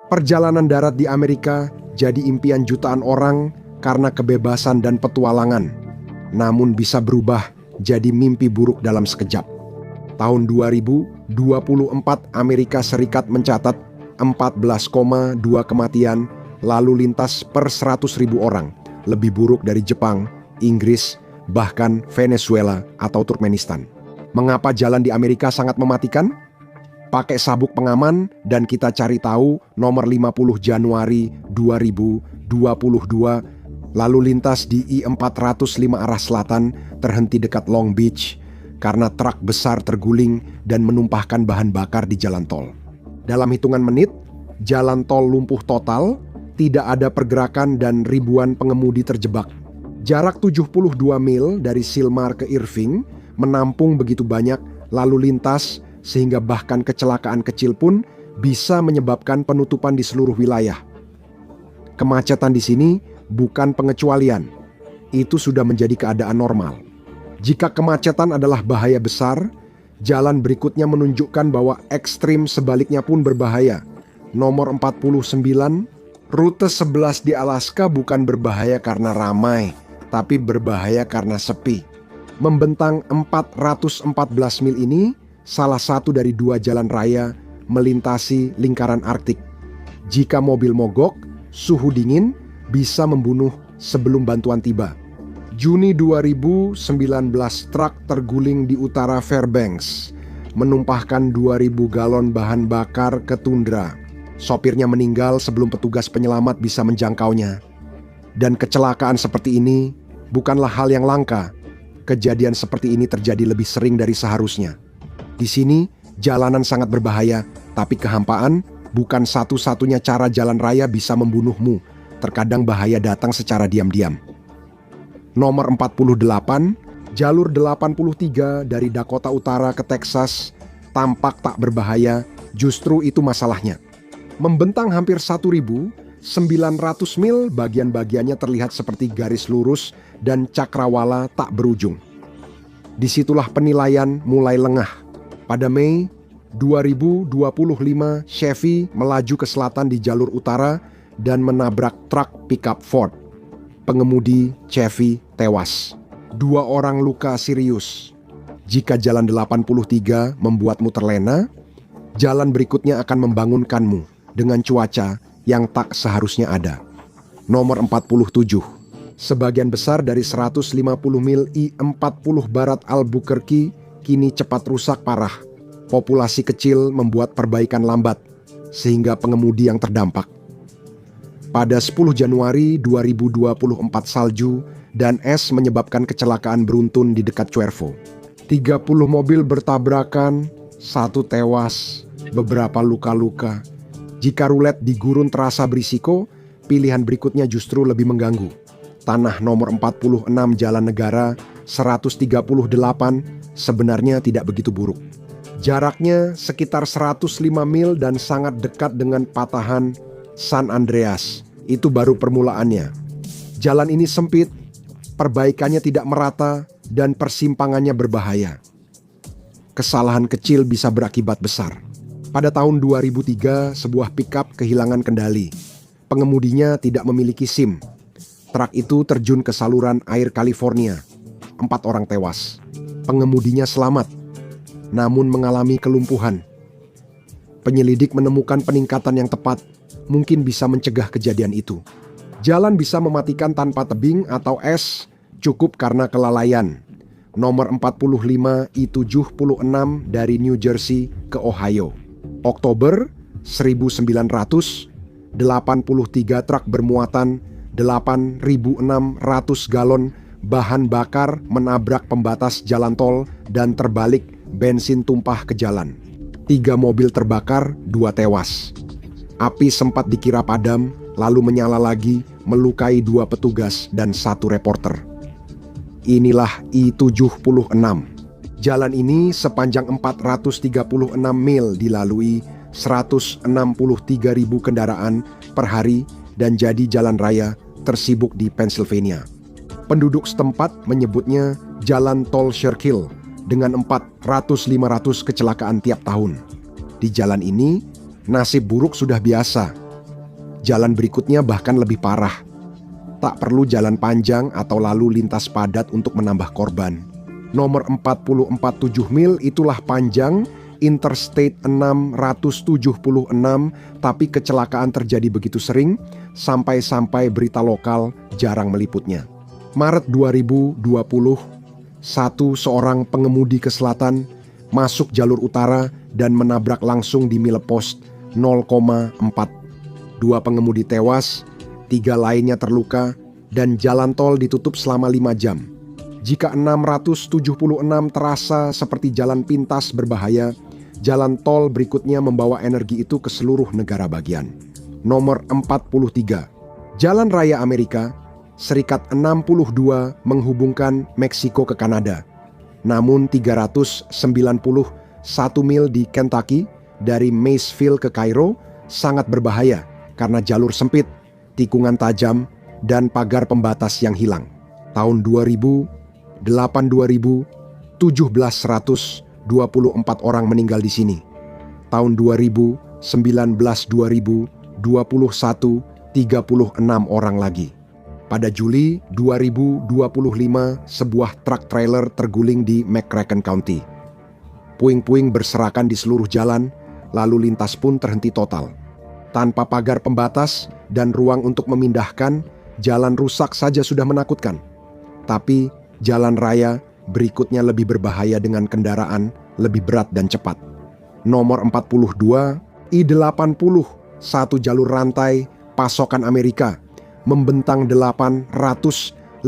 Perjalanan darat di Amerika jadi impian jutaan orang karena kebebasan dan petualangan, namun bisa berubah jadi mimpi buruk dalam sekejap. Tahun 2024 Amerika Serikat mencatat 14,2 kematian lalu lintas per 100.000 orang, lebih buruk dari Jepang, Inggris, bahkan Venezuela atau Turkmenistan. Mengapa jalan di Amerika sangat mematikan? Pakai sabuk pengaman dan kita cari tahu nomor 50 Januari 2022 lalu lintas di I-405 arah selatan terhenti dekat Long Beach karena truk besar terguling dan menumpahkan bahan bakar di jalan tol. Dalam hitungan menit, jalan tol lumpuh total, tidak ada pergerakan dan ribuan pengemudi terjebak. Jarak 72 mil dari Sylmar ke Irving menampung begitu banyak lalu lintas sehingga bahkan kecelakaan kecil pun bisa menyebabkan penutupan di seluruh wilayah. Kemacetan di sini bukan pengecualian, itu sudah menjadi keadaan normal. Jika kemacetan adalah bahaya besar, jalan berikutnya menunjukkan bahwa ekstrim sebaliknya pun berbahaya. Nomor 49, rute 11 di Alaska bukan berbahaya karena ramai, tapi berbahaya karena sepi. Membentang 414 mil ini salah satu dari 2 jalan raya melintasi lingkaran Arktik. Jika mobil mogok, suhu dingin bisa membunuh sebelum bantuan tiba. Juni 2019 truk terguling di utara Fairbanks, menumpahkan 2.000 galon bahan bakar ke tundra. Sopirnya meninggal sebelum petugas penyelamat bisa menjangkaunya. Dan kecelakaan seperti ini bukanlah hal yang langka. Kejadian seperti ini terjadi lebih sering dari seharusnya. Di sini, jalanan sangat berbahaya, tapi kehampaan bukan satu-satunya cara jalan raya bisa membunuhmu. Terkadang bahaya datang secara diam-diam. Nomor 48, jalur 83 dari Dakota Utara ke Texas tampak tak berbahaya, justru itu masalahnya. Membentang hampir 1.900 mil, bagian-bagiannya terlihat seperti garis lurus dan cakrawala tak berujung. Disitulah penilaian mulai lengah. Pada Mei 2025, Chevy melaju ke selatan di jalur utara dan menabrak truk pickup Ford. Pengemudi Chevy tewas. 2 orang luka serius. Jika jalan 83 membuatmu terlena, jalan berikutnya akan membangunkanmu dengan cuaca yang tak seharusnya ada. Nomor 47. Sebagian besar dari 150 mil I-40 barat Albuquerque kini cepat rusak parah. Populasi kecil membuat perbaikan lambat, sehingga pengemudi yang terdampak. Pada 10 Januari 2024 salju dan es menyebabkan kecelakaan beruntun di dekat Cuervo. 30 mobil bertabrakan, 1 tewas, beberapa luka-luka. Jika rulet di gurun terasa berisiko, pilihan berikutnya justru lebih mengganggu. Tanah nomor 46 Jalan Negara 138 sebenarnya tidak begitu buruk. Jaraknya sekitar 105 mil dan sangat dekat dengan patahan San Andreas. Itu baru permulaannya. Jalan ini sempit, perbaikannya tidak merata, dan persimpangannya berbahaya. Kesalahan kecil bisa berakibat besar. Pada tahun 2003, sebuah pickup kehilangan kendali. Pengemudinya tidak memiliki SIM. Truk itu terjun ke saluran air California. 4 orang tewas. Pengemudinya selamat, namun mengalami kelumpuhan. Penyelidik menemukan peningkatan yang tepat mungkin bisa mencegah kejadian itu. Jalan bisa mematikan tanpa tebing atau es, cukup karena kelalaian. Nomor 45 I-76 dari New Jersey ke Ohio. Oktober 1900, 83 truk bermuatan 8.600 galon bahan bakar menabrak pembatas jalan tol dan terbalik, bensin tumpah ke jalan. 3 mobil terbakar, 2 tewas. Api sempat dikira padam, lalu menyala lagi, melukai 2 petugas dan 1 reporter. Inilah I-76. Jalan ini sepanjang 436 mil dilalui 163.000 kendaraan per hari dan jadi jalan raya tersibuk di Pennsylvania. Penduduk setempat menyebutnya Jalan Tol Circle dengan 400-500 kecelakaan tiap tahun. Di jalan ini, nasib buruk sudah biasa. Jalan berikutnya bahkan lebih parah. Tak perlu jalan panjang atau lalu lintas padat untuk menambah korban. Nomor 447 mil itulah panjang Interstate 676, tapi kecelakaan terjadi begitu sering sampai-sampai berita lokal jarang meliputnya. Maret 2020, seorang pengemudi ke selatan masuk jalur utara dan menabrak langsung di milepost 0,4. 2 pengemudi tewas, 3 lainnya terluka, dan jalan tol ditutup selama 5 jam. Jika 676 terasa seperti jalan pintas berbahaya, jalan tol berikutnya membawa energi itu ke seluruh negara bagian. Nomor 43, Jalan Raya Amerika Serikat 62 menghubungkan Meksiko ke Kanada. Namun 391 mil di Kentucky dari Maysville ke Kairo sangat berbahaya karena jalur sempit, tikungan tajam, dan pagar pembatas yang hilang. Tahun 2008-2017 124 orang meninggal di sini. Tahun 2019-2021 36 orang lagi. Pada Juli 2025 sebuah truk trailer terguling di McCracken County. Puing-puing berserakan di seluruh jalan, lalu lintas pun terhenti total. Tanpa pagar pembatas dan ruang untuk memindahkan, jalan rusak saja sudah menakutkan. Tapi jalan raya berikutnya lebih berbahaya dengan kendaraan lebih berat dan cepat. Nomor 42, I-80, satu jalur rantai pasokan Amerika, membentang 855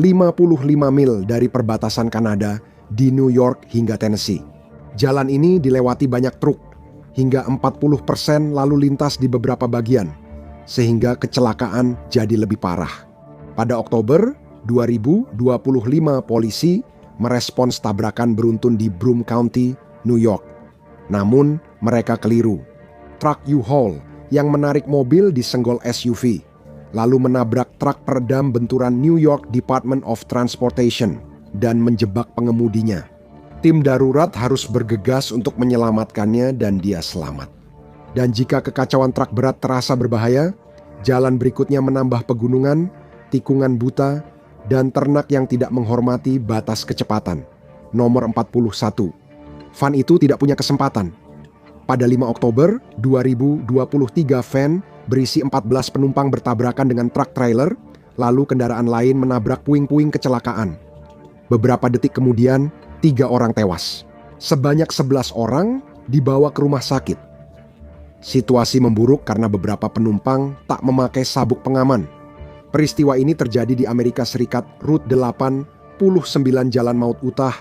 mil dari perbatasan Kanada di New York hingga Tennessee. Jalan ini dilewati banyak truk, hingga 40% lalu lintas di beberapa bagian, sehingga kecelakaan jadi lebih parah. Pada Oktober 2025 polisi merespons tabrakan beruntun di Broome County, New York. Namun mereka keliru. Truk U-Haul yang menarik mobil disenggol SUV, lalu menabrak truk peredam benturan New York Department of Transportation dan menjebak pengemudinya. Tim darurat harus bergegas untuk menyelamatkannya dan dia selamat. Dan jika kekacauan truk berat terasa berbahaya, jalan berikutnya menambah pegunungan, tikungan buta, dan ternak yang tidak menghormati batas kecepatan. Nomor 41. Van itu tidak punya kesempatan. Pada 5 Oktober 2023 van berisi 14 penumpang bertabrakan dengan truk trailer, lalu kendaraan lain menabrak puing-puing kecelakaan. Beberapa detik kemudian, 3 orang tewas. Sebanyak 11 orang dibawa ke rumah sakit. Situasi memburuk karena beberapa penumpang tak memakai sabuk pengaman. Peristiwa ini terjadi di Amerika Serikat, Route 89 Jalan Maut Utah,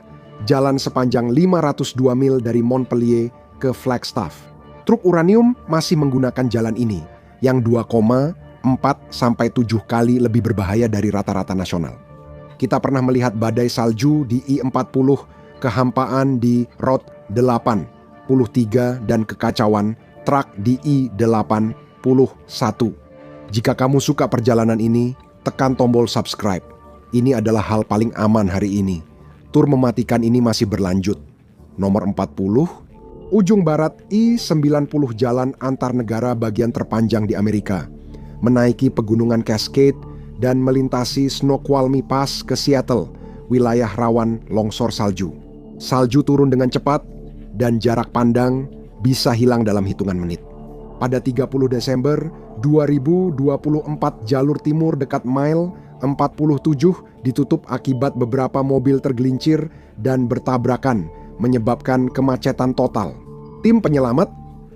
jalan sepanjang 502 mil dari Montpelier ke Flagstaff. Truk uranium masih menggunakan jalan ini, yang 2,4-7 kali lebih berbahaya dari rata-rata nasional. Kita pernah melihat badai salju di I-40, kehampaan di Route 83, dan kekacauan truk di I-81. Jika kamu suka perjalanan ini, tekan tombol subscribe. Ini adalah hal paling aman hari ini. Tur mematikan ini masih berlanjut. Nomor 40, ujung barat I-90 jalan antar negara bagian terpanjang di Amerika. Menaiki pegunungan Cascade dan melintasi Snoqualmie Pass ke Seattle, wilayah rawan longsor salju. Salju turun dengan cepat dan jarak pandang bisa hilang dalam hitungan menit. Pada 30 Desember 2024 jalur timur dekat mile 47 ditutup akibat beberapa mobil tergelincir dan bertabrakan, menyebabkan kemacetan total. Tim penyelamat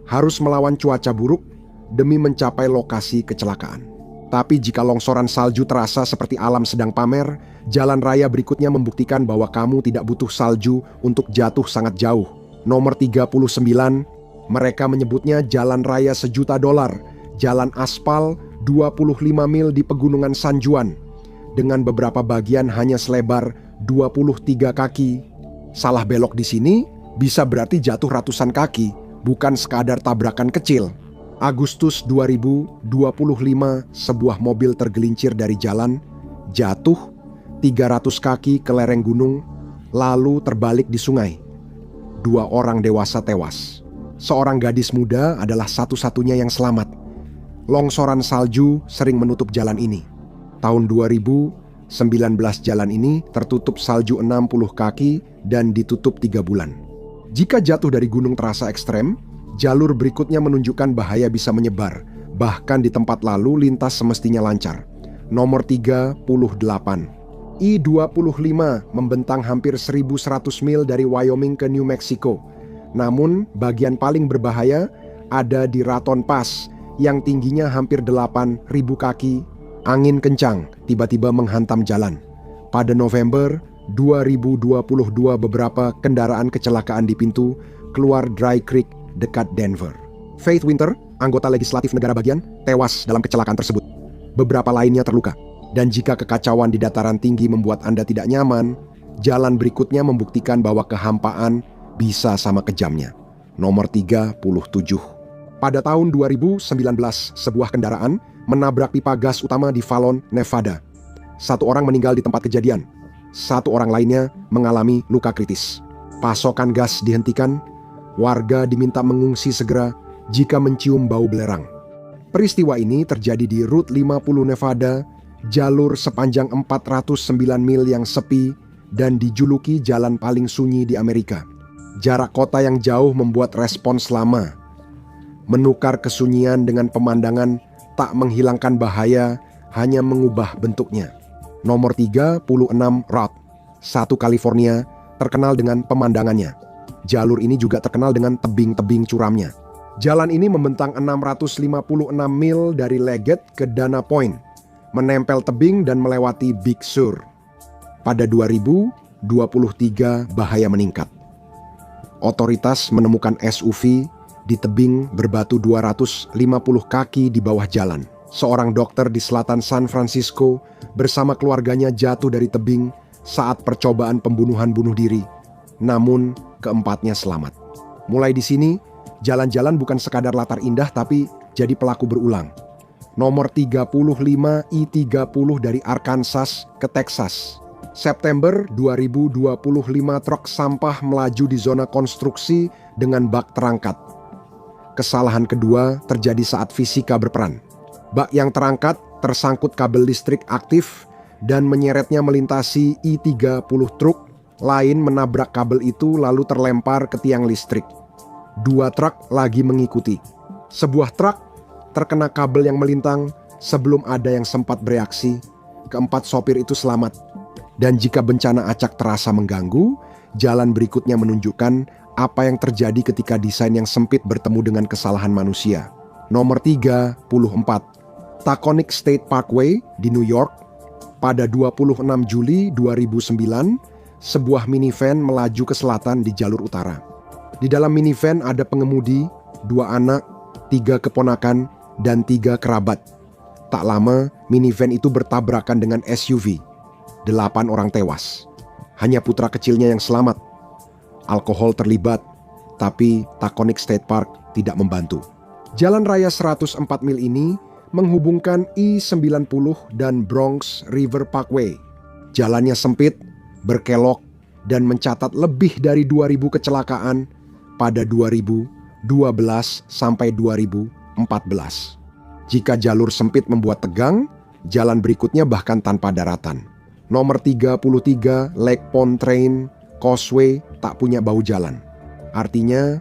harus melawan cuaca buruk demi mencapai lokasi kecelakaan. Tapi jika longsoran salju terasa seperti alam sedang pamer, jalan raya berikutnya membuktikan bahwa kamu tidak butuh salju untuk jatuh sangat jauh. Nomor 39, mereka menyebutnya jalan raya $1.000.000, jalan aspal 25 mil di pegunungan San Juan, dengan beberapa bagian hanya selebar 23 kaki. Salah belok di sini bisa berarti jatuh ratusan kaki, bukan sekadar tabrakan kecil. Agustus 2025, sebuah mobil tergelincir dari jalan, jatuh 300 kaki ke lereng gunung, lalu terbalik di sungai. 2 orang dewasa tewas. Seorang gadis muda adalah satu-satunya yang selamat. Longsoran salju sering menutup jalan ini. Tahun 2019 jalan ini tertutup salju 60 kaki dan ditutup 3 bulan. Jika jatuh dari gunung terasa ekstrem, jalur berikutnya menunjukkan bahaya bisa menyebar. Bahkan di tempat lalu lintas semestinya lancar. Nomor 38. I-25 membentang hampir 1.100 mil dari Wyoming ke New Mexico. Namun bagian paling berbahaya ada di Raton Pass yang tingginya hampir 8.000 kaki. Angin kencang tiba-tiba menghantam jalan. Pada November 2022 beberapa kendaraan kecelakaan di pintu keluar Dry Creek dekat Denver. Faith Winter, anggota legislatif negara bagian, tewas dalam kecelakaan tersebut. Beberapa lainnya terluka. Dan jika kekacauan di dataran tinggi membuat Anda tidak nyaman, jalan berikutnya membuktikan bahwa kehampaan bisa sama kejamnya. Nomor 37. Pada tahun 2019, sebuah kendaraan menabrak pipa gas utama di Fallon, Nevada. 1 orang meninggal di tempat kejadian. 1 orang lainnya mengalami luka kritis. Pasokan gas dihentikan. Warga diminta mengungsi segera jika mencium bau belerang. Peristiwa ini terjadi di Route 50 Nevada, jalur sepanjang 409 mil yang sepi dan dijuluki jalan paling sunyi di Amerika. Jarak kota yang jauh membuat respons lama. Menukar kesunyian dengan pemandangan tak menghilangkan bahaya, hanya mengubah bentuknya. Nomor 36 Route 1 California terkenal dengan pemandangannya. Jalur ini juga terkenal dengan tebing-tebing curamnya. Jalan ini membentang 656 mil dari Leggett ke Dana Point, menempel tebing dan melewati Big Sur. Pada 2023 bahaya meningkat. Otoritas menemukan SUV di tebing berbatu 250 kaki di bawah jalan. Seorang dokter di selatan San Francisco bersama keluarganya jatuh dari tebing saat percobaan pembunuhan bunuh diri. Namun keempatnya selamat. Mulai di sini, jalan-jalan bukan sekadar latar indah tapi jadi pelaku berulang. Nomor 35 I-30 dari Arkansas ke Texas. September 2025 truk sampah melaju di zona konstruksi dengan bak terangkat. Kesalahan kedua terjadi saat fisika berperan. Bak yang terangkat tersangkut kabel listrik aktif dan menyeretnya melintasi I-30 truk lain menabrak kabel itu lalu terlempar ke tiang listrik. 2 truk lagi mengikuti. Sebuah truk terkena kabel yang melintang sebelum ada yang sempat bereaksi. Keempat sopir itu selamat. Dan jika bencana acak terasa mengganggu, jalan berikutnya menunjukkan apa yang terjadi ketika desain yang sempit bertemu dengan kesalahan manusia. Nomor 34. Taconic State Parkway di New York. Pada 26 Juli 2009, sebuah minivan melaju ke selatan di jalur utara. Di dalam minivan ada pengemudi, 2 anak, 3 keponakan, dan 3 kerabat. Tak lama, minivan itu bertabrakan dengan SUV. 8 orang tewas. Hanya putra kecilnya yang selamat. Alkohol terlibat, tapi Taconic State Park tidak membantu. Jalan raya 104 mil ini menghubungkan I-90 dan Bronx River Parkway. Jalannya sempit, berkelok, dan mencatat lebih dari 2.000 kecelakaan pada 2012 sampai 2014. Jika jalur sempit membuat tegang, jalan berikutnya bahkan tanpa daratan. Nomor 33 Lake Pontchartrain Causeway tak punya bahu jalan. Artinya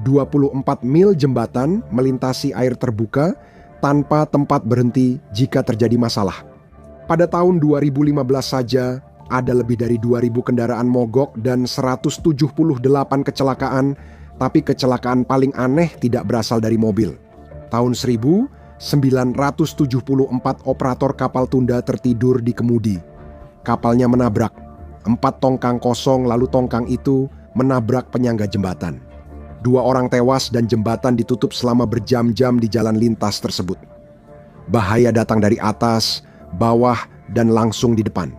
24 mil jembatan melintasi air terbuka tanpa tempat berhenti jika terjadi masalah. Pada tahun 2015 saja ada lebih dari 2.000 kendaraan mogok dan 178 kecelakaan, tapi kecelakaan paling aneh tidak berasal dari mobil. Tahun 1974 operator kapal tunda tertidur di kemudi. Kapalnya menabrak. 4 tongkang kosong lalu tongkang itu menabrak penyangga jembatan. 2 orang tewas dan jembatan ditutup selama berjam-jam di jalan lintas tersebut. Bahaya datang dari atas, bawah, dan langsung di depan.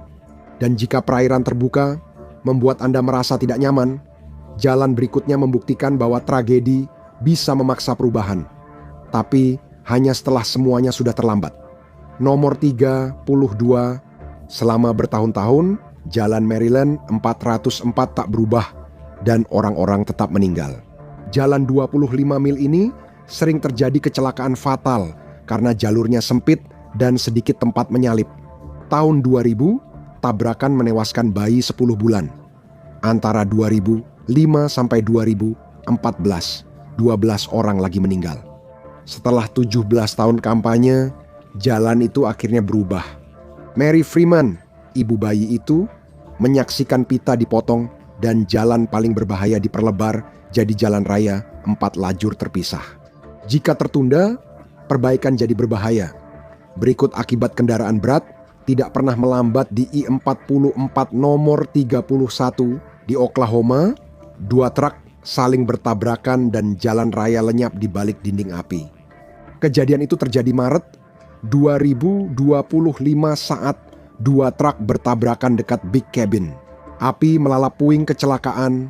Dan jika perairan terbuka membuat Anda merasa tidak nyaman, jalan berikutnya membuktikan bahwa tragedi bisa memaksa perubahan. Tapi hanya setelah semuanya sudah terlambat. Nomor 32, selama bertahun-tahun, Jalan Maryland 404 tak berubah dan orang-orang tetap meninggal. Jalan 25 mil ini sering terjadi kecelakaan fatal karena jalurnya sempit dan sedikit tempat menyalip. Tahun 2000, tabrakan menewaskan bayi 10 bulan. Antara 2005 sampai 2014, 12 orang lagi meninggal. Setelah 17 tahun kampanye, jalan itu akhirnya berubah. Mary Freeman, ibu bayi itu, menyaksikan pita dipotong dan jalan paling berbahaya diperlebar jadi jalan raya 4 lajur terpisah. Jika tertunda, perbaikan jadi berbahaya. Berikut akibat kendaraan berat tidak pernah melambat di I-44 nomor 31 di Oklahoma. 2 truk saling bertabrakan dan jalan raya lenyap di balik dinding api. Kejadian itu terjadi Maret 2025 saat 2 truk bertabrakan dekat Big Cabin. Api melalap puing kecelakaan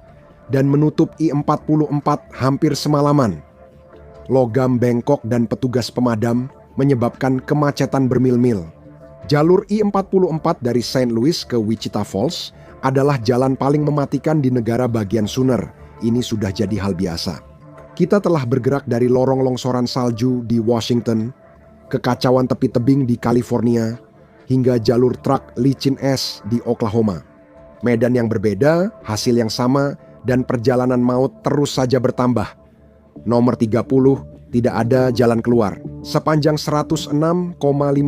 dan menutup I-44 hampir semalaman. Logam bengkok dan petugas pemadam menyebabkan kemacetan bermil-mil. Jalur I-44 dari St. Louis ke Wichita Falls adalah jalan paling mematikan di negara bagian Sooner. Ini sudah jadi hal biasa. Kita telah bergerak dari lorong longsoran salju di Washington, kekacauan tepi tebing di California, hingga jalur truk licin es di Oklahoma. Medan yang berbeda, hasil yang sama, dan perjalanan maut terus saja bertambah. Nomor 30, tidak ada jalan keluar. Sepanjang 106,5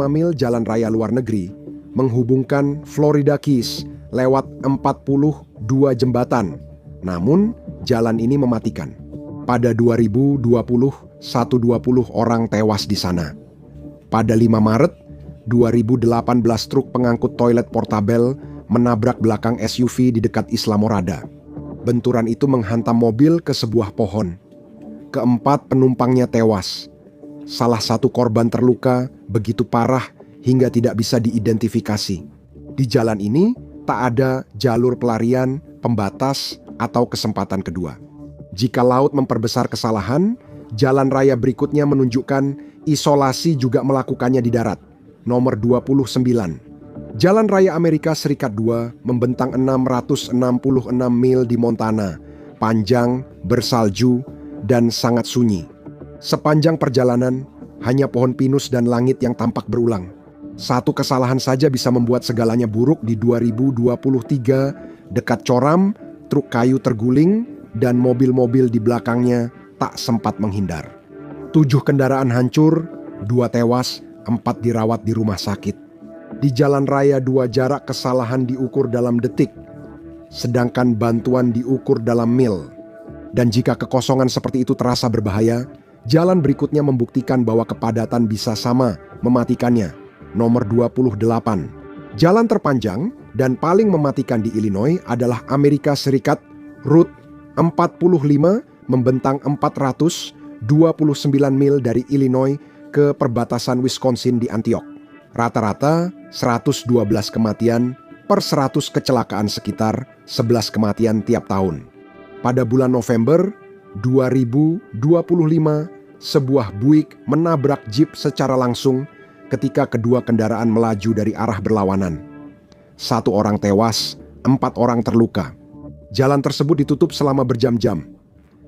mil jalan raya luar negeri, menghubungkan Florida Keys lewat 42 jembatan. Namun, jalan ini mematikan. Pada 2020, 120 orang tewas di sana. Pada 5 Maret, 2018 truk pengangkut toilet portabel menabrak belakang SUV di dekat Islamorada. Benturan itu menghantam mobil ke sebuah pohon. Keempat penumpangnya tewas. Salah satu korban terluka begitu parah hingga tidak bisa diidentifikasi. Di jalan ini tak ada jalur pelarian, pembatas, atau kesempatan kedua. Jika laut memperbesar kesalahan, jalan raya berikutnya menunjukkan isolasi juga melakukannya di darat. Nomor 29. Jalan Raya Amerika Serikat 2 membentang 666 mil di Montana, panjang, bersalju, dan sangat sunyi. Sepanjang perjalanan, hanya pohon pinus dan langit yang tampak berulang. Satu kesalahan saja bisa membuat segalanya buruk di 2023, dekat Coram, truk kayu terguling, dan mobil-mobil di belakangnya tak sempat menghindar. 7 kendaraan hancur, 2 tewas, 4 dirawat di rumah sakit. Di jalan raya 2 jarak kesalahan diukur dalam detik, sedangkan bantuan diukur dalam mil. Dan jika kekosongan seperti itu terasa berbahaya, jalan berikutnya membuktikan bahwa kepadatan bisa sama mematikannya. Nomor 28. Jalan terpanjang dan paling mematikan di Illinois adalah Amerika Serikat, Route 45 membentang 429 mil dari Illinois ke perbatasan Wisconsin di Antioch. Rata-rata 112 kematian per 100 kecelakaan, sekitar 11 kematian tiap tahun. Pada bulan November 2025, sebuah Buick menabrak Jeep secara langsung ketika kedua kendaraan melaju dari arah berlawanan. 1 orang tewas, 4 orang terluka. Jalan tersebut ditutup selama berjam-jam.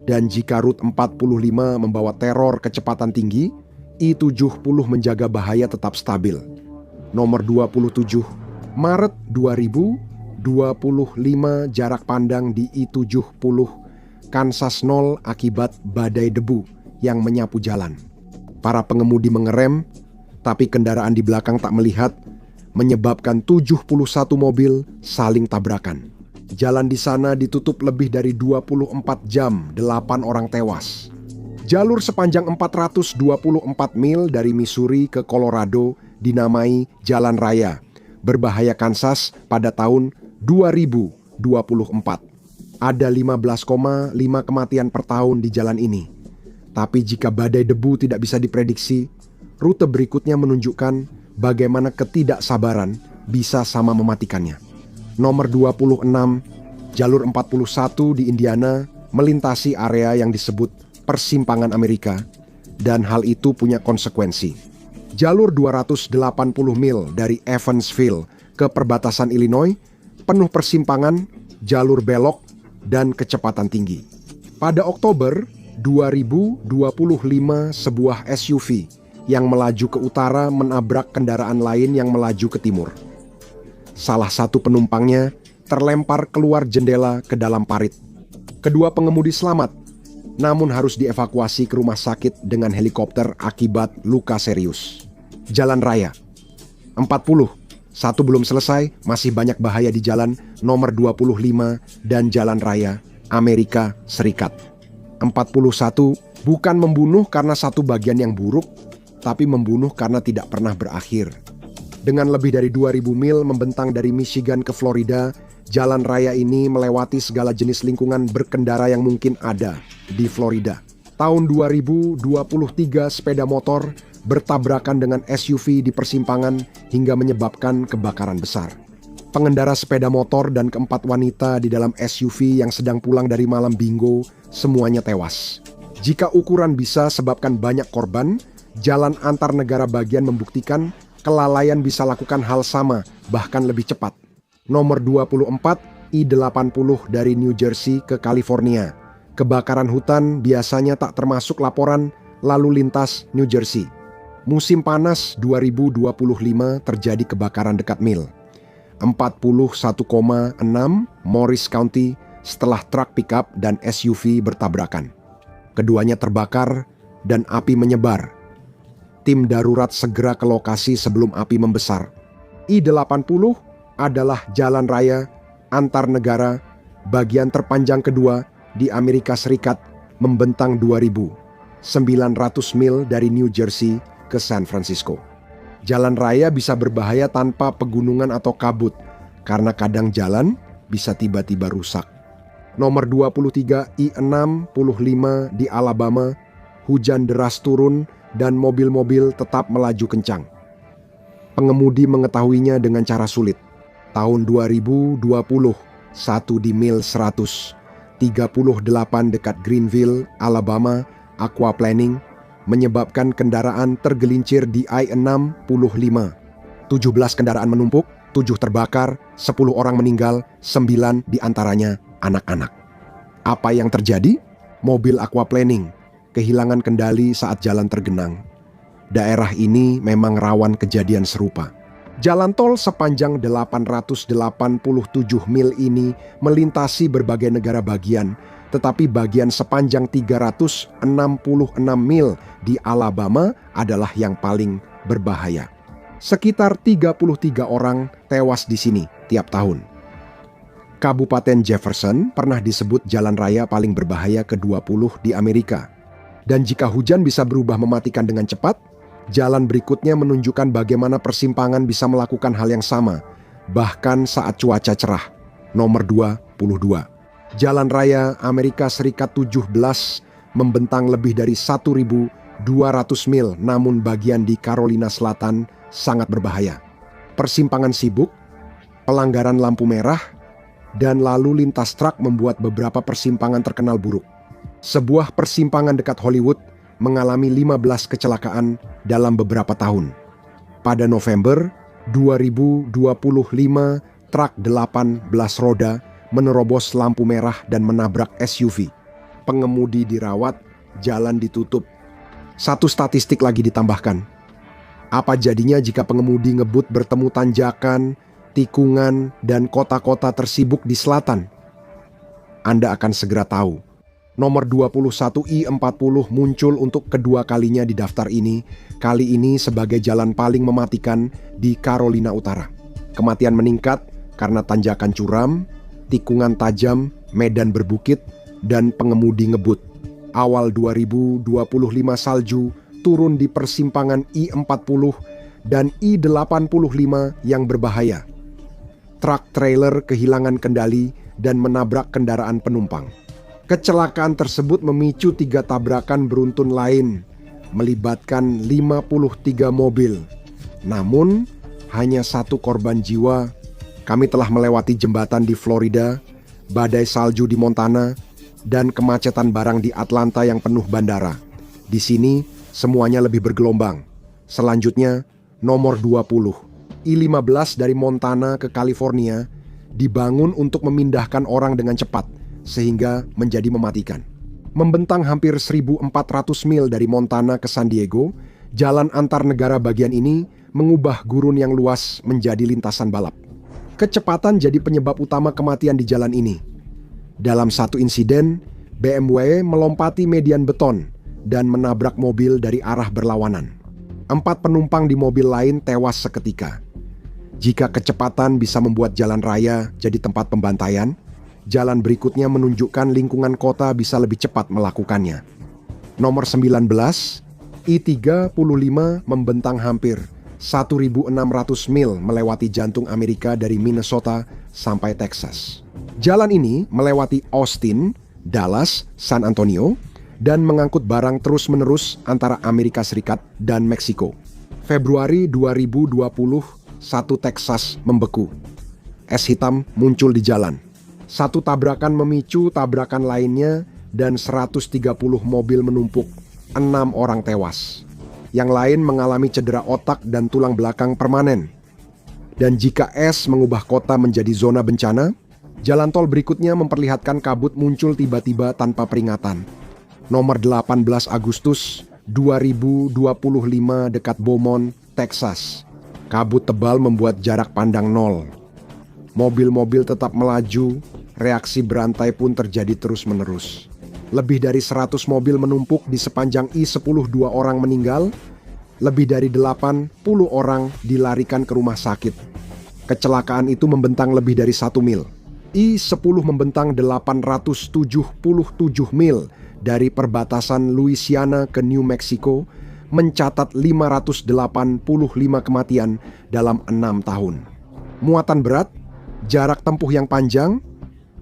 Dan jika Route 45 membawa teror kecepatan tinggi, I-70 menjaga bahaya tetap stabil. Nomor 27, Maret 2025, jarak pandang di I-70, Kansas 0 akibat badai debu yang menyapu jalan. Para pengemudi mengerem, tapi kendaraan di belakang tak melihat, menyebabkan 71 mobil saling tabrakan. Jalan di sana ditutup lebih dari 24 jam, 8 orang tewas. Jalur sepanjang 424 mil dari Missouri ke Colorado dinamai Jalan Raya Berbahaya Kansas pada tahun 2024. Ada 15,5 kematian per tahun di jalan ini. Tapi jika badai debu tidak bisa diprediksi, rute berikutnya menunjukkan bagaimana ketidaksabaran bisa sama mematikannya. Nomor 26, jalur 41 di Indiana melintasi area yang disebut Persimpangan Amerika, dan hal itu punya konsekuensi. Jalur 280 mil dari Evansville ke perbatasan Illinois penuh persimpangan, jalur belok, dan kecepatan tinggi. Pada Oktober 2025, sebuah SUV yang melaju ke utara menabrak kendaraan lain yang melaju ke timur. Salah satu penumpangnya terlempar keluar jendela ke dalam parit. Kedua pengemudi selamat, namun harus dievakuasi ke rumah sakit dengan helikopter akibat luka serius. Jalan raya 40, satu belum selesai, masih banyak bahaya di jalan nomor 25 dan jalan raya Amerika Serikat. 41, bukan membunuh karena satu bagian yang buruk, tapi membunuh karena tidak pernah berakhir. Dengan lebih dari 2000 mil membentang dari Michigan ke Florida, jalan raya ini melewati segala jenis lingkungan berkendara yang mungkin ada di Florida. Tahun 2023 sepeda motor bertabrakan dengan SUV di persimpangan hingga menyebabkan kebakaran besar. Pengendara sepeda motor dan keempat wanita di dalam SUV yang sedang pulang dari malam bingo semuanya tewas. Jika ukuran bisa sebabkan banyak korban, jalan antar negara bagian membuktikan kelalaian bisa lakukan hal sama, bahkan lebih cepat. Nomor 24, I-80 dari New Jersey ke California. Kebakaran hutan biasanya tak termasuk laporan lalu lintas New Jersey. Musim panas 2025 terjadi kebakaran dekat Mill 41,6 Morris County setelah truk pickup dan SUV bertabrakan. Keduanya terbakar dan api menyebar. Tim darurat segera ke lokasi sebelum api membesar. I-80 adalah jalan raya antar negara bagian terpanjang kedua di Amerika Serikat, membentang 2.900 mil dari New Jersey ke San Francisco. Jalan raya bisa berbahaya tanpa pegunungan atau kabut, karena kadang jalan bisa tiba-tiba rusak. Nomor 23 I-65 di Alabama, hujan deras turun dan mobil-mobil tetap melaju kencang. Pengemudi mengetahuinya dengan cara sulit. Tahun 2020, satu di Mil 100, 38 dekat Greenville, Alabama, aquaplaning, menyebabkan kendaraan tergelincir di I-65. 17 kendaraan menumpuk, 7 terbakar, 10 orang meninggal, 9 diantaranya anak-anak. Apa yang terjadi? Mobil aquaplaning kehilangan kendali saat jalan tergenang. Daerah ini memang rawan kejadian serupa. Jalan tol sepanjang 887 mil ini melintasi berbagai negara bagian, tetapi bagian sepanjang 366 mil di Alabama adalah yang paling berbahaya. Sekitar 33 orang tewas di sini tiap tahun. Kabupaten Jefferson pernah disebut jalan raya paling berbahaya ke-20 di Amerika. Dan jika hujan bisa berubah mematikan dengan cepat, jalan berikutnya menunjukkan bagaimana persimpangan bisa melakukan hal yang sama, bahkan saat cuaca cerah. Nomor 22. Jalan raya Amerika Serikat 17 membentang lebih dari 1.200 mil, namun bagian di Carolina Selatan sangat berbahaya. Persimpangan sibuk, pelanggaran lampu merah, dan lalu lintas truk membuat beberapa persimpangan terkenal buruk. Sebuah persimpangan dekat Hollywood mengalami 15 kecelakaan dalam beberapa tahun. Pada November 2025, truk 18 roda menerobos lampu merah dan menabrak SUV. Pengemudi dirawat, jalan ditutup. Satu statistik lagi ditambahkan. Apa jadinya jika pengemudi ngebut bertemu tanjakan, tikungan, dan kota-kota tersibuk di selatan? Anda akan segera tahu. Nomor 21 I-40 muncul untuk kedua kalinya di daftar ini, kali ini sebagai jalan paling mematikan di Carolina Utara. Kematian meningkat karena tanjakan curam, tikungan tajam, medan berbukit, dan pengemudi ngebut. Awal 2025 salju turun di persimpangan I-40 dan I-85 yang berbahaya. Truk trailer kehilangan kendali dan menabrak kendaraan penumpang. Kecelakaan tersebut memicu 3 tabrakan beruntun lain, melibatkan 53 mobil. Namun, hanya 1 korban jiwa. Kami telah melewati jembatan di Florida, badai salju di Montana, dan kemacetan barang di Atlanta yang penuh bandara. Di sini, semuanya lebih bergelombang. Selanjutnya, nomor 20. I-15 dari Montana ke California dibangun untuk memindahkan orang dengan cepat, sehingga menjadi mematikan. Membentang hampir 1.400 mil dari Montana ke San Diego, Jalan antar negara bagian ini mengubah gurun yang luas menjadi lintasan balap. Kecepatan jadi penyebab utama kematian di jalan ini. Dalam satu insiden, BMW melompati median beton dan menabrak mobil dari arah berlawanan. 4 penumpang di mobil lain tewas seketika. Jika kecepatan bisa membuat jalan raya jadi tempat pembantaian, jalan berikutnya menunjukkan lingkungan kota bisa lebih cepat melakukannya. Nomor 19, I-35 membentang hampir 1.600 mil melewati jantung Amerika dari Minnesota sampai Texas. Jalan ini melewati Austin, Dallas, San Antonio, dan mengangkut barang terus-menerus antara Amerika Serikat dan Meksiko. Februari 2020, satu Texas membeku. Es hitam muncul di jalan. Satu tabrakan memicu tabrakan lainnya dan 130 mobil menumpuk. 6 orang tewas. Yang lain mengalami cedera otak dan tulang belakang permanen. Dan jika es mengubah kota menjadi zona bencana, jalan tol berikutnya memperlihatkan kabut muncul tiba-tiba tanpa peringatan. Nomor 18 Agustus 2025 dekat Beaumont, Texas. Kabut tebal membuat jarak pandang nol. Mobil-mobil tetap melaju, reaksi berantai pun terjadi terus-menerus. Lebih dari 100 mobil menumpuk di sepanjang I-10, 2 orang meninggal, lebih dari 80 orang dilarikan ke rumah sakit. Kecelakaan itu membentang lebih dari 1 mil. I-10 membentang 877 mil dari perbatasan Louisiana ke New Mexico, mencatat 585 kematian dalam 6 tahun. Muatan berat, jarak tempuh yang panjang,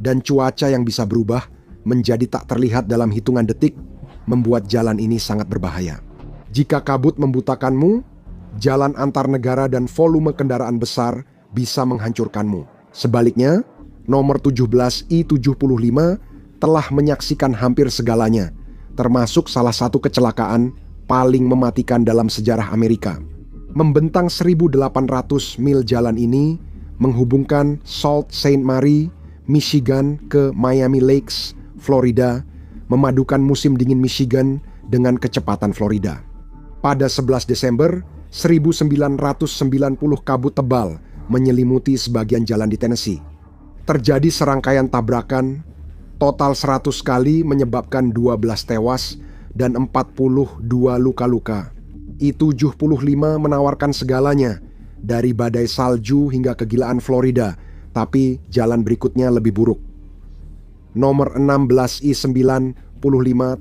dan cuaca yang bisa berubah menjadi tak terlihat dalam hitungan detik, membuat jalan ini sangat berbahaya. Jika kabut membutakanmu, jalan antar negara dan volume kendaraan besar bisa menghancurkanmu. Sebaliknya, nomor 17 I-75 telah menyaksikan hampir segalanya, termasuk salah satu kecelakaan paling mematikan dalam sejarah Amerika. Membentang 1.800 mil jalan ini menghubungkan Sault Ste. Marie, Michigan ke Miami Lakes, Florida, memadukan musim dingin Michigan dengan kecepatan Florida. Pada 11 Desember 1990 kabut tebal menyelimuti sebagian jalan di Tennessee. Terjadi serangkaian tabrakan, total 100 kali menyebabkan 12 tewas dan 42 luka-luka. I-75 menawarkan segalanya, dari badai salju hingga kegilaan Florida, tapi jalan berikutnya lebih buruk. Nomor 16 I-95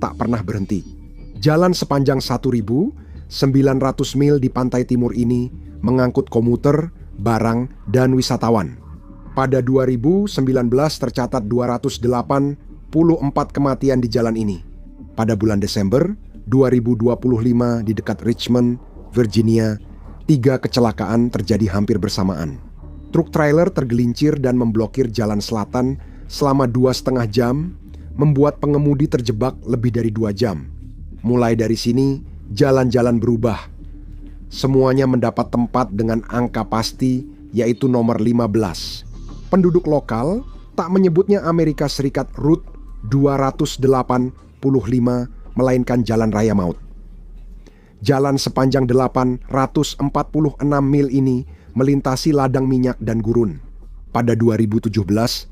tak pernah berhenti. Jalan sepanjang 1.900 mil di pantai timur ini mengangkut komuter, barang, dan wisatawan. Pada 2019 tercatat 284 kematian di jalan ini. Pada bulan Desember 2025 di dekat Richmond, Virginia, 3 kecelakaan terjadi hampir bersamaan. Truk trailer tergelincir dan memblokir jalan selatan selama 2,5 jam, membuat pengemudi terjebak lebih dari 2 jam. Mulai dari sini, jalan-jalan berubah. Semuanya mendapat tempat dengan angka pasti, yaitu nomor 15. Penduduk lokal tak menyebutnya Amerika Serikat Route 285, melainkan Jalan Raya Maut. Jalan sepanjang 846 mil ini melintasi ladang minyak dan gurun. Pada 2017,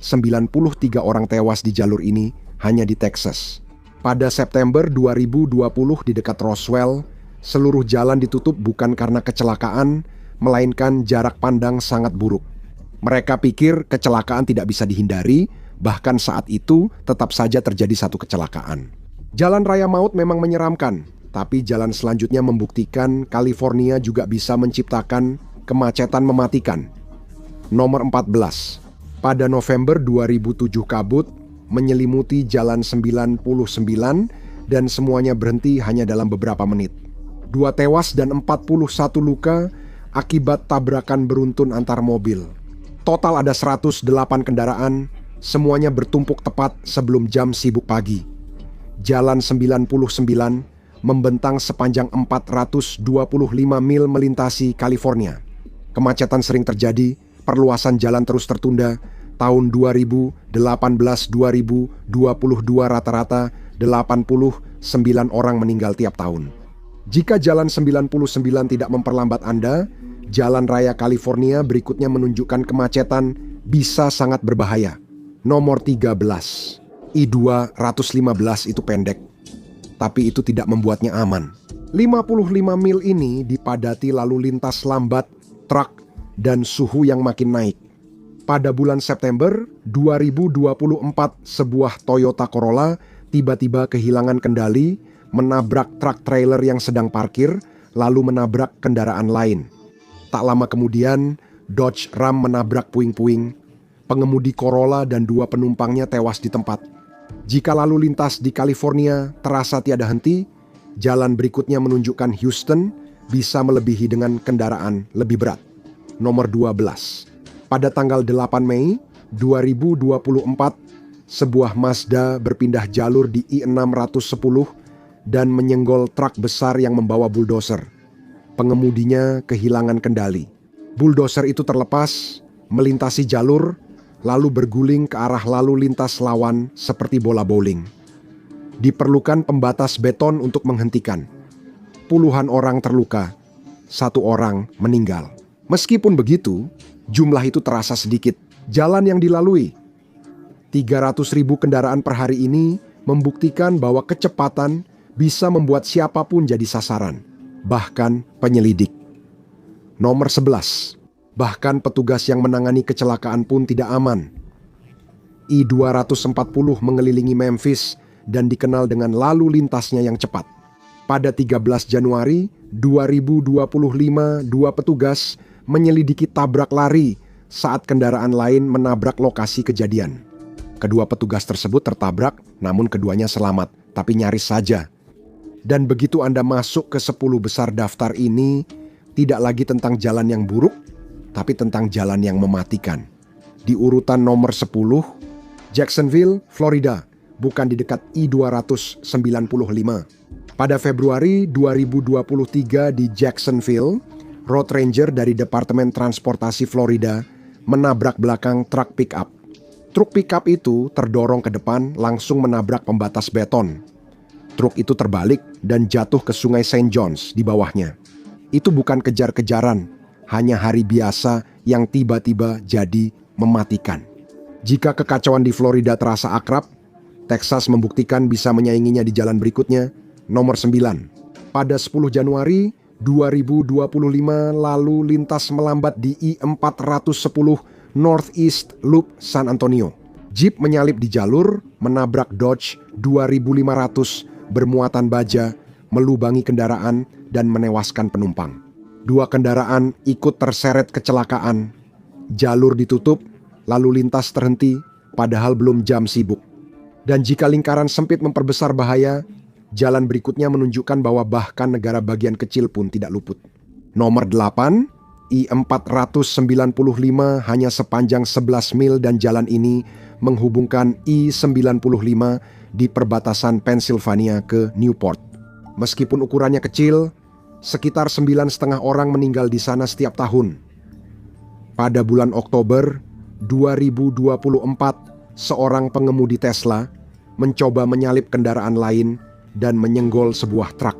93 orang tewas di jalur ini hanya di Texas. Pada September 2020 di dekat Roswell, seluruh jalan ditutup bukan karena kecelakaan, melainkan jarak pandang sangat buruk. Mereka pikir kecelakaan tidak bisa dihindari, bahkan saat itu tetap saja terjadi satu kecelakaan. Jalan Raya Maut memang menyeramkan, tapi jalan selanjutnya membuktikan California juga bisa menciptakan kemacetan mematikan. Nomor 14. Pada November 2007 kabut menyelimuti jalan 99 dan semuanya berhenti hanya dalam beberapa menit. 2 tewas dan 41 luka akibat tabrakan beruntun antar mobil. Total ada 108 kendaraan, semuanya bertumpuk tepat sebelum jam sibuk pagi. Jalan 99 membentang sepanjang 425 mil melintasi California. Kemacetan sering terjadi, perluasan jalan terus tertunda. Tahun 2018-2022 rata-rata 89 orang meninggal tiap tahun. Jika Jalan 99 tidak memperlambat Anda, Jalan Raya California berikutnya menunjukkan kemacetan bisa sangat berbahaya. Nomor 13, I-215 itu pendek, tapi itu tidak membuatnya aman. 55 mil ini dipadati lalu lintas lambat, truk, dan suhu yang makin naik. Pada bulan September 2024, sebuah Toyota Corolla tiba-tiba kehilangan kendali, menabrak truk trailer yang sedang parkir, lalu menabrak kendaraan lain. Tak lama kemudian, Dodge Ram menabrak puing-puing. Pengemudi Corolla dan 2 penumpangnya tewas di tempat. Jika lalu lintas di California terasa tiada henti, jalan berikutnya menunjukkan Houston bisa melebihi dengan kendaraan lebih berat. Nomor 12. Pada tanggal 8 Mei 2024, sebuah Mazda berpindah jalur di I-610 dan menyenggol truk besar yang membawa bulldozer. Pengemudinya kehilangan kendali. Bulldozer itu terlepas, melintasi jalur, lalu berguling ke arah lalu lintas lawan seperti bola bowling. Diperlukan pembatas beton untuk menghentikan. Puluhan orang terluka, 1 orang meninggal. Meskipun begitu, jumlah itu terasa sedikit. Jalan yang dilalui 300.000 kendaraan per hari ini membuktikan bahwa kecepatan bisa membuat siapapun jadi sasaran, bahkan penyelidik. Nomor 11. Bahkan petugas yang menangani kecelakaan pun tidak aman. I-240 mengelilingi Memphis dan dikenal dengan lalu lintasnya yang cepat. Pada 13 Januari 2025, 2 petugas menyelidiki tabrak lari saat kendaraan lain menabrak lokasi kejadian. Kedua petugas tersebut tertabrak, namun keduanya selamat, tapi nyaris saja. Dan begitu Anda masuk ke 10 besar daftar ini, tidak lagi tentang jalan yang buruk, tapi tentang jalan yang mematikan. Di urutan nomor 10, Jacksonville, Florida, bukan di dekat I-295. Pada Februari 2023 di Jacksonville, road ranger dari Departemen Transportasi Florida menabrak belakang truk pick-up. Truk pick-up itu terdorong ke depan langsung menabrak pembatas beton. Truk itu terbalik dan jatuh ke Sungai St. John's di bawahnya. Itu bukan kejar-kejaran, hanya hari biasa yang tiba-tiba jadi mematikan. Jika kekacauan di Florida terasa akrab, Texas membuktikan bisa menyainginya di jalan berikutnya, nomor 9. Pada 10 Januari 2025 lalu lintas melambat di I-410 Northeast Loop San Antonio. Jeep menyalip di jalur, menabrak Dodge 2500 bermuatan baja, melubangi kendaraan dan menewaskan penumpang. 2 kendaraan ikut terseret kecelakaan. Jalur ditutup, lalu lintas terhenti, padahal belum jam sibuk. Dan jika lingkaran sempit memperbesar bahaya, jalan berikutnya menunjukkan bahwa bahkan negara bagian kecil pun tidak luput. Nomor 8, I-495 hanya sepanjang 11 mil dan jalan ini menghubungkan I-95 di perbatasan Pennsylvania ke Newport. Meskipun ukurannya kecil, sekitar 9,5 orang meninggal di sana setiap tahun. Pada bulan Oktober 2024, seorang pengemudi Tesla mencoba menyalip kendaraan lain dan menyenggol sebuah truk.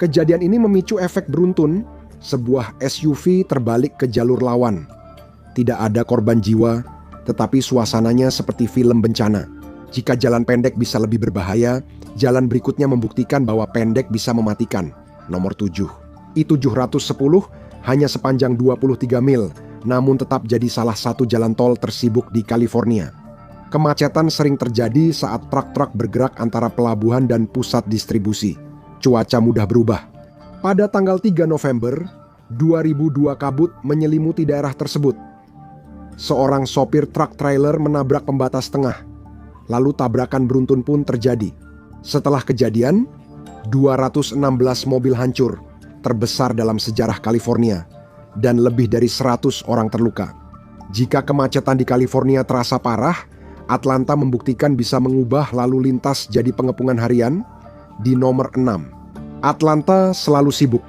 Kejadian ini memicu efek beruntun, sebuah SUV terbalik ke jalur lawan. Tidak ada korban jiwa, tetapi suasananya seperti film bencana. Jika jalan pendek bisa lebih berbahaya, jalan berikutnya membuktikan bahwa pendek bisa mematikan. Nomor 7. I-710 hanya sepanjang 23 mil, namun tetap jadi salah satu jalan tol tersibuk di California. Kemacetan sering terjadi saat truk-truk bergerak antara pelabuhan dan pusat distribusi. Cuaca mudah berubah. Pada tanggal 3 November 2002 kabut menyelimuti daerah tersebut. Seorang sopir truk trailer menabrak pembatas tengah. Lalu tabrakan beruntun pun terjadi. Setelah kejadian, 216 mobil hancur, terbesar dalam sejarah California, dan lebih dari 100 orang terluka. Jika kemacetan di California terasa parah, Atlanta membuktikan bisa mengubah lalu lintas jadi pengepungan harian di nomor 6. Atlanta selalu sibuk.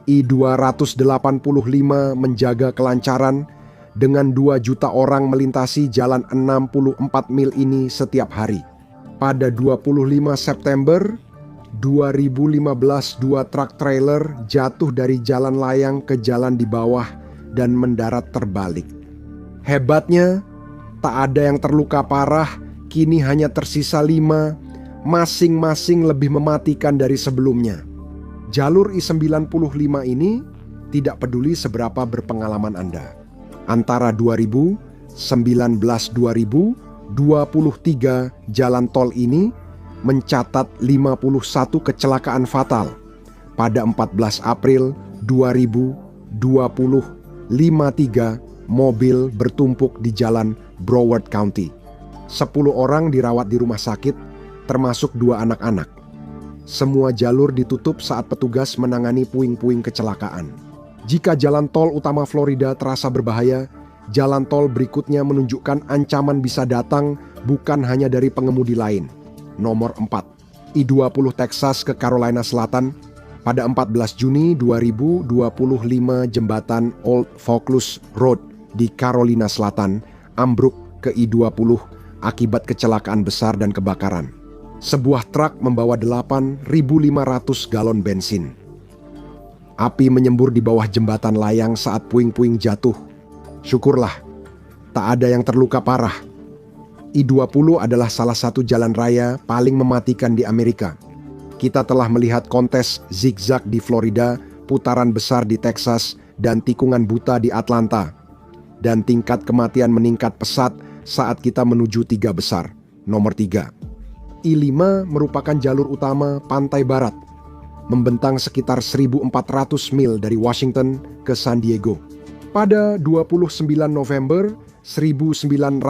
I-285 menjaga kelancaran dengan 2 juta orang melintasi jalan 64 mil ini setiap hari. Pada 25 September 2015 dua truk trailer jatuh dari jalan layang ke jalan di bawah dan mendarat terbalik. Hebatnya, tak ada yang terluka parah, kini hanya tersisa 5, masing-masing lebih mematikan dari sebelumnya. Jalur I-95 ini tidak peduli seberapa berpengalaman Anda. Antara 2000, 19-2023 jalan tol ini mencatat 51 kecelakaan fatal. Pada 14 April 2023 mobil bertumpuk di jalan Broward County. 10 orang dirawat di rumah sakit, termasuk 2 anak-anak. Semua jalur ditutup saat petugas menangani puing-puing kecelakaan. Jika jalan tol utama Florida terasa berbahaya, jalan tol berikutnya menunjukkan ancaman bisa datang bukan hanya dari pengemudi lain. Nomor 4, I-20 Texas ke Carolina Selatan. Pada 14 Juni 2025 jembatan Old Fauclus Road di Carolina Selatan ambruk ke I-20 akibat kecelakaan besar dan kebakaran. Sebuah truk membawa 8.500 galon bensin. Api menyembur di bawah jembatan layang saat puing-puing jatuh. Syukurlah, tak ada yang terluka parah. I-20 adalah salah satu jalan raya paling mematikan di Amerika. Kita telah melihat kontes zigzag di Florida, putaran besar di Texas, dan tikungan buta di Atlanta. Dan tingkat kematian meningkat pesat saat kita menuju 3 besar. Nomor 3. I-5 merupakan jalur utama pantai barat, membentang sekitar 1.400 mil dari Washington ke San Diego. Pada 29 November 1991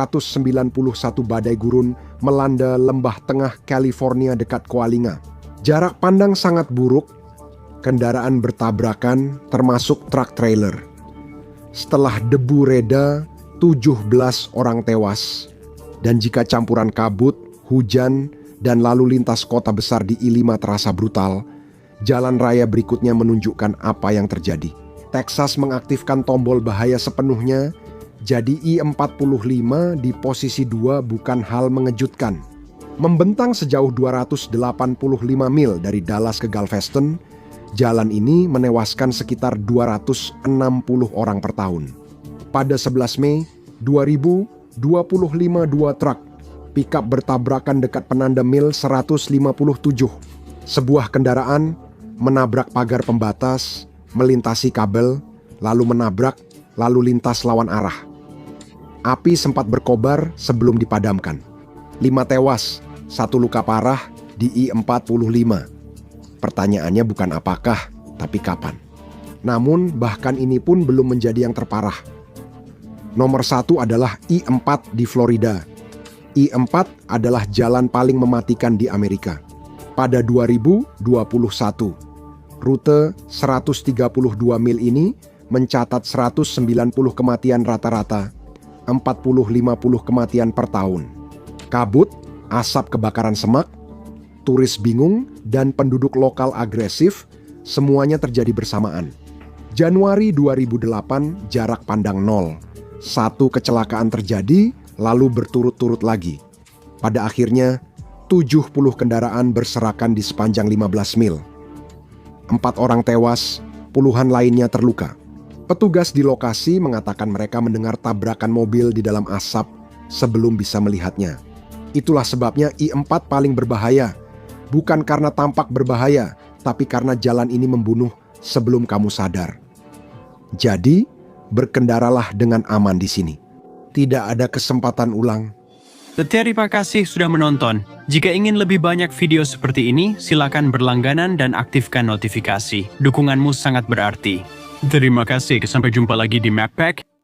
badai gurun melanda lembah tengah California dekat Coalinga. Jarak pandang sangat buruk, kendaraan bertabrakan termasuk truk trailer. Setelah debu reda, 17 orang tewas. Dan jika campuran kabut, hujan, dan lalu lintas kota besar di I-5 terasa brutal, jalan raya berikutnya menunjukkan apa yang terjadi. Texas mengaktifkan tombol bahaya sepenuhnya, jadi I-45 di posisi 2 bukan hal mengejutkan. Membentang sejauh 285 mil dari Dallas ke Galveston, jalan ini menewaskan sekitar 260 orang per tahun. Pada 11 Mei 2025 dua truk pickup bertabrakan dekat penanda mil 157. Sebuah kendaraan menabrak pagar pembatas, melintasi kabel, lalu menabrak lalu lintas lawan arah. Api sempat berkobar sebelum dipadamkan. 5 tewas, 1 luka parah di I-45. Pertanyaannya bukan apakah, tapi kapan. Namun bahkan ini pun belum menjadi yang terparah. Nomor 1 adalah I-4 di Florida. I-4 adalah jalan paling mematikan di Amerika. Pada 2021, rute 132 mil ini mencatat 190 kematian rata-rata, 40-50 kematian per tahun. Kabut, asap kebakaran semak, turis bingung, dan penduduk lokal agresif, semuanya terjadi bersamaan. Januari 2008, jarak pandang 0. 1 kecelakaan terjadi, lalu berturut-turut lagi. Pada akhirnya, 70 kendaraan berserakan di sepanjang 15 mil. 4 orang tewas, puluhan lainnya terluka. Petugas di lokasi mengatakan mereka mendengar tabrakan mobil di dalam asap sebelum bisa melihatnya. Itulah sebabnya I-4 paling berbahaya. Bukan karena tampak berbahaya, tapi karena jalan ini membunuh sebelum kamu sadar. Jadi, berkendaralah dengan aman di sini. Tidak ada kesempatan ulang. Terima kasih sudah menonton. Jika ingin lebih banyak video seperti ini, silakan berlangganan dan aktifkan notifikasi. Dukunganmu sangat berarti. Terima kasih, sampai jumpa lagi di MacPack.